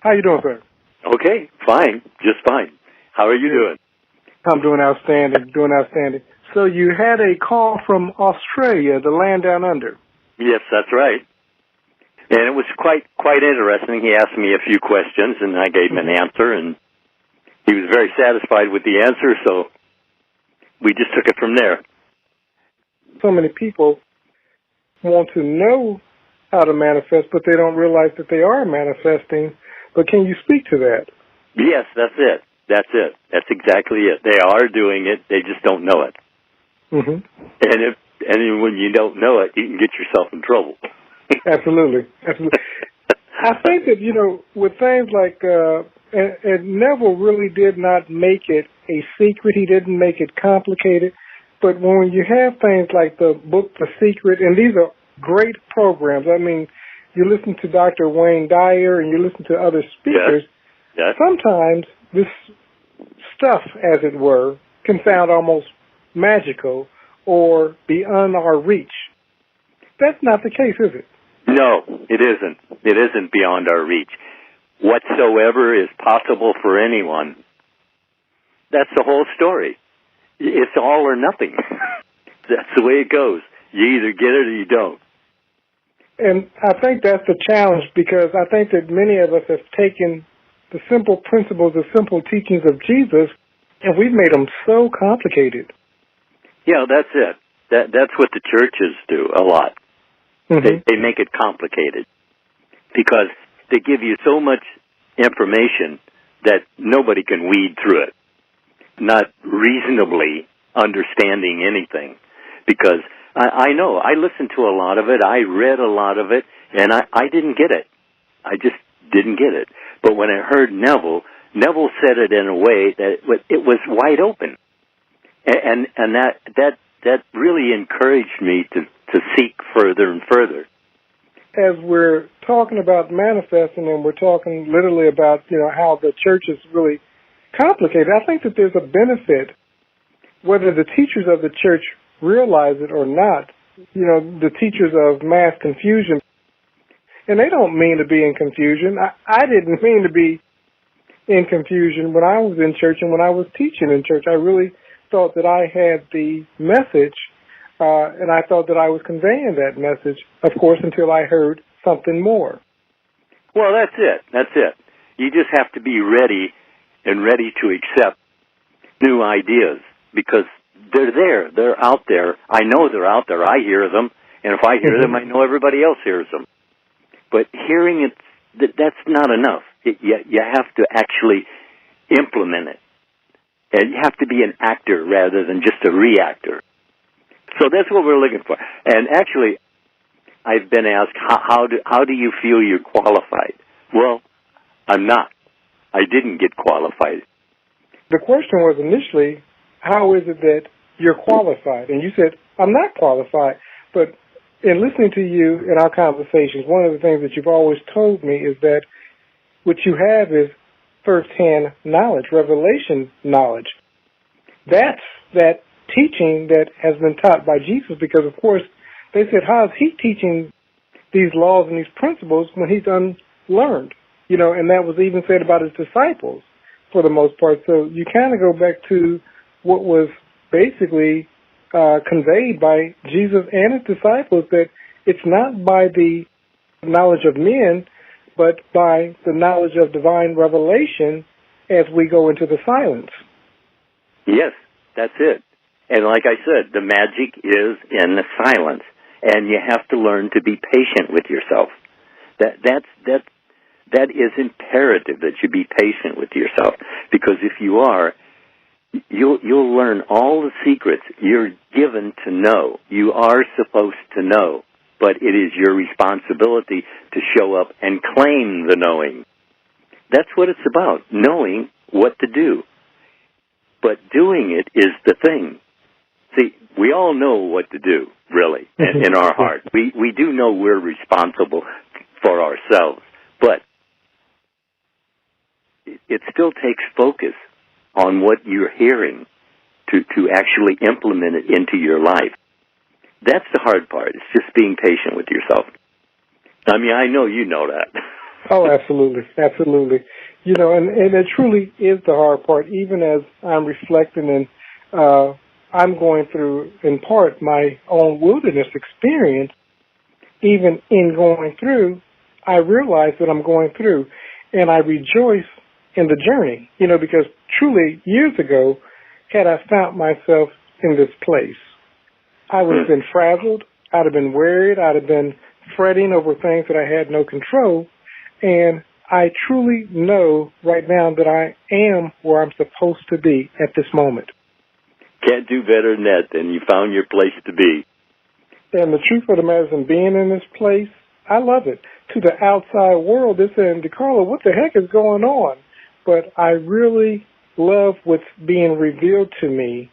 How you doing, sir? Okay, fine, just fine. How are you doing? I'm doing outstanding, So you had a call from Australia, the land down under. Yes, that's right. And it was quite interesting. He asked me a few questions, and I gave him an answer, and he was very satisfied with the answer, so we just took it from there. So many people want to know how to manifest, but they don't realize that they are manifesting. But can you speak to that? Yes, that's it. That's exactly it. They are doing it. They just don't know it. Mm-hmm. And when you don't know it, you can get yourself in trouble. Absolutely. I think that, with things like, and Neville really did not make it a secret. He didn't make it complicated. But when you have things like the book The Secret, and these are great programs. I mean, you listen to Dr. Wayne Dyer and you listen to other speakers. Yes. Sometimes this stuff, as it were, can sound almost magical or beyond our reach. That's not the case, is it? No, it isn't. It isn't beyond our reach. Whatsoever is possible for anyone. That's the whole story. It's all or nothing. That's the way it goes. You either get it or you don't. And I think that's the challenge, because I think that many of us have taken the simple principles, the simple teachings of Jesus, and we've made them so complicated. Yeah, that's it. That's what the churches do a lot. Mm-hmm. They make it complicated because they give you so much information that nobody can weed through it, not reasonably understanding anything. Because I know, I listened to a lot of it, I read a lot of it, and I didn't get it. I just didn't get it. But when I heard Neville said it in a way that it was wide open. And that really encouraged me to seek further and further. As we're talking about manifesting, and we're talking literally about, how the church is really complicated, I think that there's a benefit, whether the teachers of the church realize it or not, the teachers of mass confusion. And they don't mean to be in confusion. I didn't mean to be in confusion when I was in church and when I was teaching in church. I really thought that I had the message, and I thought that I was conveying that message, of course, until I heard something more. Well, that's it. You just have to be ready to accept new ideas, because they're there. They're out there. I know they're out there. I hear them, and if I hear them, I know everybody else hears them. But hearing it, that's not enough. You have to actually implement it. And you have to be an actor rather than just a reactor. So that's what we're looking for. And actually, I've been asked, how do you feel you're qualified? Well, I'm not. I didn't get qualified. The question was initially, how is it that you're qualified? And you said, I'm not qualified. But in listening to you in our conversations, one of the things that you've always told me is that what you have is first-hand knowledge, revelation knowledge. That's that teaching that has been taught by Jesus, because, of course, they said, how is he teaching these laws and these principles when he's unlearned? And that was even said about his disciples for the most part. So you kind of go back to what was basically conveyed by Jesus and his disciples, that it's not by the knowledge of men, but by the knowledge of divine revelation as we go into the silence. Yes, that's it. And like I said, the magic is in the silence, and you have to learn to be patient with yourself. That is imperative, that you be patient with yourself, because if you are, you'll learn all the secrets you're given to know. You are supposed to know, but it is your responsibility to show up and claim the knowing. That's what it's about, knowing what to do. But doing it is the thing. See, we all know what to do, really, in our heart. We do know we're responsible for ourselves, but it still takes focus on what you're hearing to actually implement it into your life. That's the hard part. It's just being patient with yourself. I mean, I know you know that. Oh, absolutely, absolutely. You know, and it truly is the hard part, even as I'm reflecting and I'm going through, in part, my own wilderness experience. Even in going through, I realize that I'm going through, and I rejoice in the journey, you know, because truly, years ago, had I found myself in this place, I would have been frazzled, I'd have been worried, I'd have been fretting over things that I had no control, and I truly know right now that I am where I'm supposed to be at this moment. Can't do better than that, then you found your place to be. And the truth of the matter is, in being in this place, I love it. To the outside world, they're saying, DeCarlo, what the heck is going on? But I really love what's being revealed to me.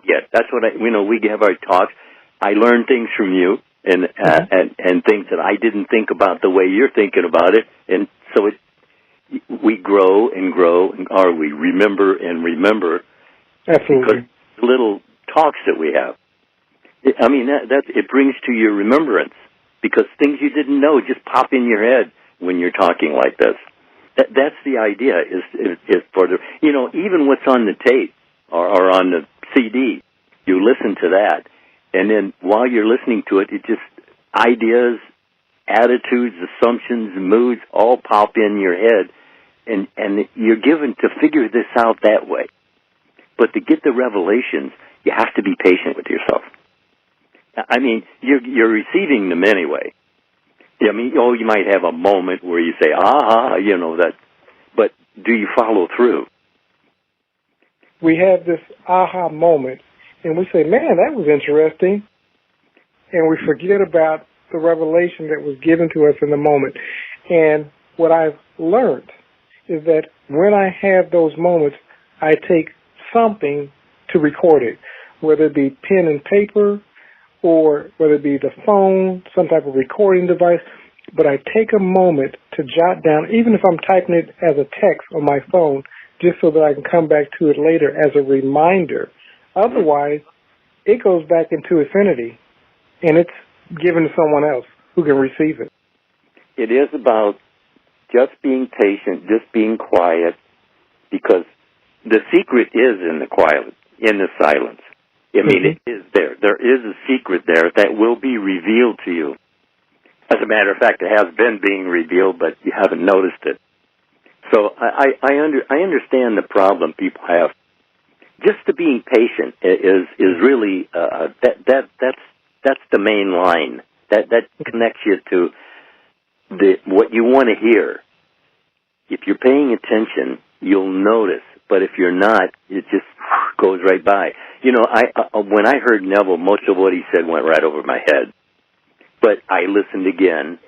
Yes, that's what we have our talks. I learn things from you and things that I didn't think about the way you're thinking about it. And so we grow and grow, or we remember and remember. Absolutely. Because little talks that we have. I mean, it brings to your remembrance, because things you didn't know just pop in your head when you're talking like this. That's the idea, is for the, even what's on the tape or on the CD, you listen to that, and then while you're listening to it, it just, ideas, attitudes, assumptions, moods all pop in your head, and you're given to figure this out that way. But to get the revelations, you have to be patient with yourself. I mean, you're receiving them anyway. I mean, you might have a moment where you say, that, but do you follow through? We have this aha moment, and we say, man, that was interesting, and we forget about the revelation that was given to us in the moment. And what I've learned is that when I have those moments, I take something to record it, whether it be pen and paper, or whether it be the phone, some type of recording device, but I take a moment to jot down, even if I'm typing it as a text on my phone, just so that I can come back to it later as a reminder. Otherwise, it goes back into infinity, and it's given to someone else who can receive it. It is about just being patient, just being quiet, because the secret is in the quiet, in the silence. I mean, it is there. There is a secret there that will be revealed to you. As a matter of fact, it has been being revealed, but you haven't noticed it. So I understand the problem people have. Just to being patient is really that's the main line that connects you to what you want to hear. If you're paying attention, you'll notice. But if you're not, it just goes right by. When I heard Neville, most of what he said went right over my head. But I listened again,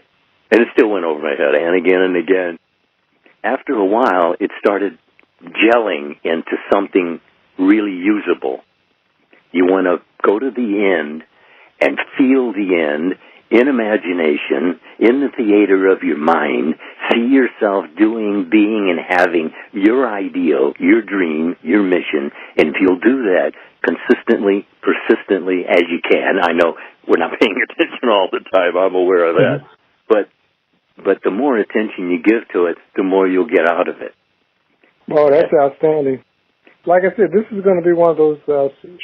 and it still went over my head, and again and again. After a while, it started gelling into something really usable. You want to go to the end and feel the end in imagination, in the theater of your mind, see yourself doing, being, and having your ideal, your dream, your mission, and if you'll do that consistently, persistently as you can. I know we're not paying attention all the time, I'm aware of that, but the more attention you give to it, the more you'll get out of it. Oh, that's outstanding. Like I said, this is going to be one of those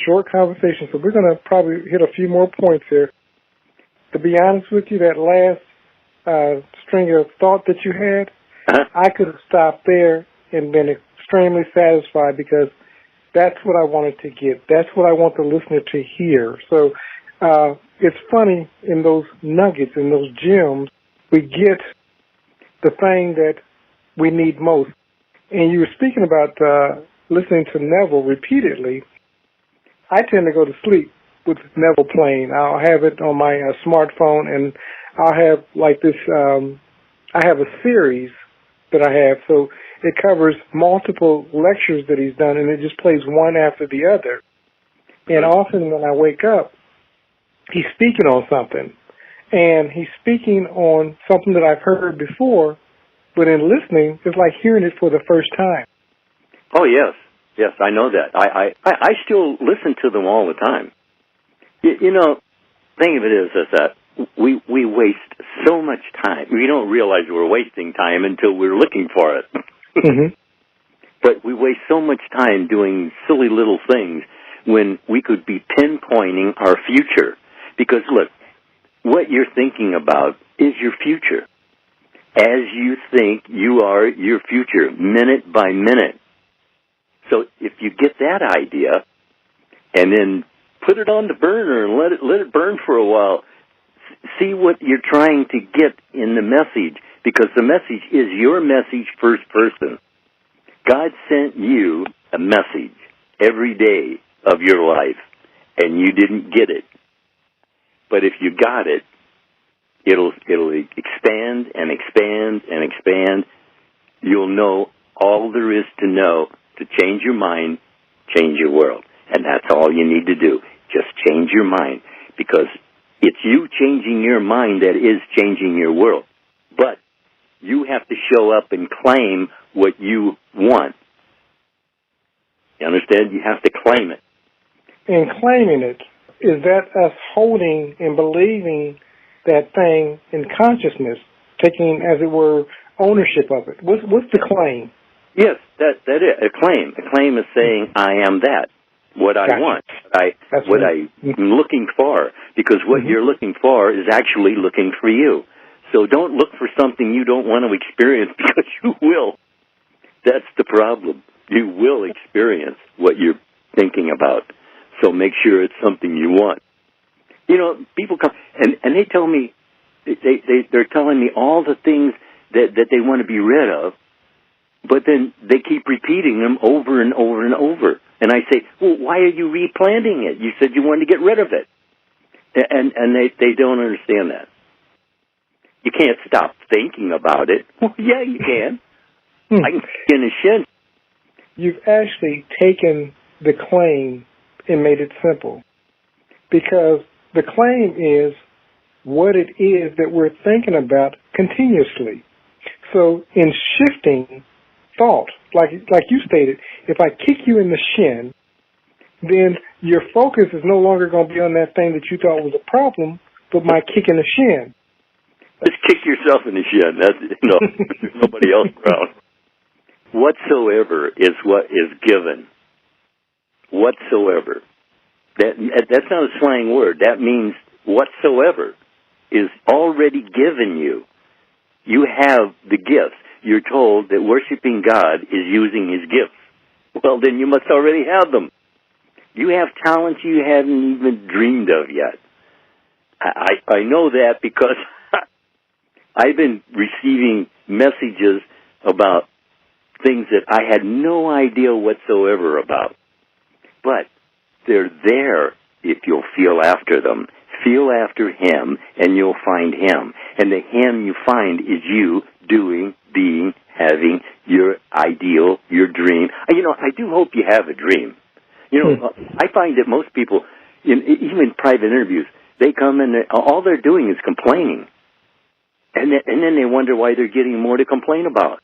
short conversations, so we're going to probably hit a few more points here. To be honest with you, that last string of thought that you had, I could have stopped there and been extremely satisfied, because that's what I wanted to get. That's what I want the listener to hear. So it's funny, in those nuggets, in those gems, we get the thing that we need most. And you were speaking about listening to Neville repeatedly. I tend to go to sleep with Neville playing. I'll have it on my smartphone, and I'll have like this, I have a series that I have, so it covers multiple lectures that he's done, and it just plays one after the other. And often when I wake up, he's speaking on something, and he's speaking on something that I've heard before, but in listening, it's like hearing it for the first time. Oh, yes, I know that. I still listen to them all the time. Thing of it is that we waste so much time. We don't realize we're wasting time until we're looking for it. Mm-hmm. But we waste so much time doing silly little things when we could be pinpointing our future. Because, look, what you're thinking about is your future. As you think, you are your future, minute by minute. So if you get that idea and then put it on the burner and let it burn for a while, see what you're trying to get in the message, because the message is your message first person. God sent you a message every day of your life, and you didn't get it. But if you got it, it'll expand and expand and expand. You'll know all there is to know to change your mind, change your world. And that's all you need to do. Just change your mind, because it's you changing your mind that is changing your world. But you have to show up and claim what you want. You understand? You have to claim it. And claiming it, is that us holding and believing that thing in consciousness, taking, as it were, ownership of it? What's the claim? Yes, that is a claim. A claim is saying, I am that, what I want, what I'm looking for, because what you're looking for is actually looking for you. So don't look for something you don't want to experience, because you will. That's the problem. You will experience what you're thinking about. So make sure it's something you want. You know, people come, and they tell me, they're telling me all the things that they want to be rid of, but then they keep repeating them over and over and over. And I say, well, why are you replanting it? You said you wanted to get rid of it. And they don't understand that. You can't stop thinking about it. Well, yeah, you can. I can in a shin. You've actually taken the claim and made it simple. Because the claim is what it is that we're thinking about continuously. So in shifting thought, like you stated, if I kick you in the shin, then your focus is no longer going to be on that thing that you thought was a problem, but my kick in the shin. Just kick yourself in the shin. That's, there's nobody else around. Whatsoever is what is given. Whatsoever. That's not a slang word. That means whatsoever is already given you. You have the gifts. You're told that worshiping God is using His gifts. Well, then you must already have them. You have talents you haven't even dreamed of yet. I know that because I've been receiving messages about things that I had no idea whatsoever about. But they're there if you'll feel after them. Feel after Him, and you'll find Him. And the Him you find is you doing, being, having your ideal, your dream. I do hope you have a dream. I find that most people, even private interviews, they come and all they're doing is complaining. And then they wonder why they're getting more to complain about.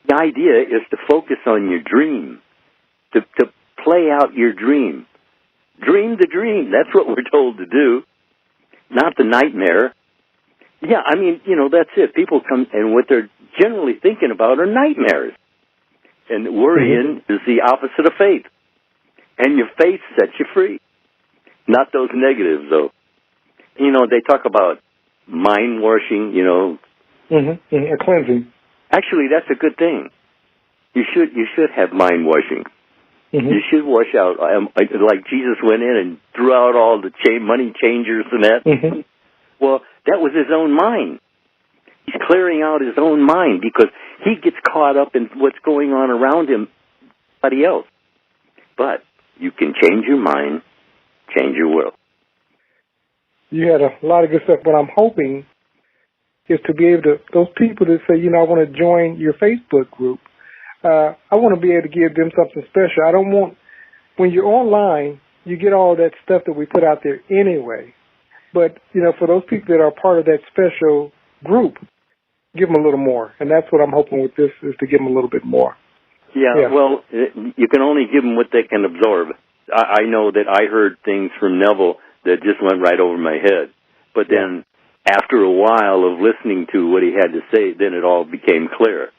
The idea is to focus on your dream, to play out your dream. Dream the dream. That's what we're told to do, not the nightmare. Yeah, that's it. People come, and what they're generally thinking about are nightmares. And worrying is the opposite of faith. And your faith sets you free. Not those negatives, though. They talk about mind washing, A cleansing. Actually, that's a good thing. You should have mind washing. You should wash out, like Jesus went in and threw out all the money changers and that. Well, that was his own mind. He's clearing out his own mind because he gets caught up in what's going on around him, nobody else. But you can change your mind, change your world. You had a lot of good stuff. What I'm hoping is to be able to, those people that say, I want to join your Facebook group, I want to be able to give them something special. I don't want, when you're online, you get all that stuff that we put out there anyway. But, for those people that are part of that special group, give them a little more. And that's what I'm hoping with this, is to give them a little bit more. Yeah, well, you can only give them what they can absorb. I know that I heard things from Neville that just went right over my head. But then after a while of listening to what he had to say, then it all became clear.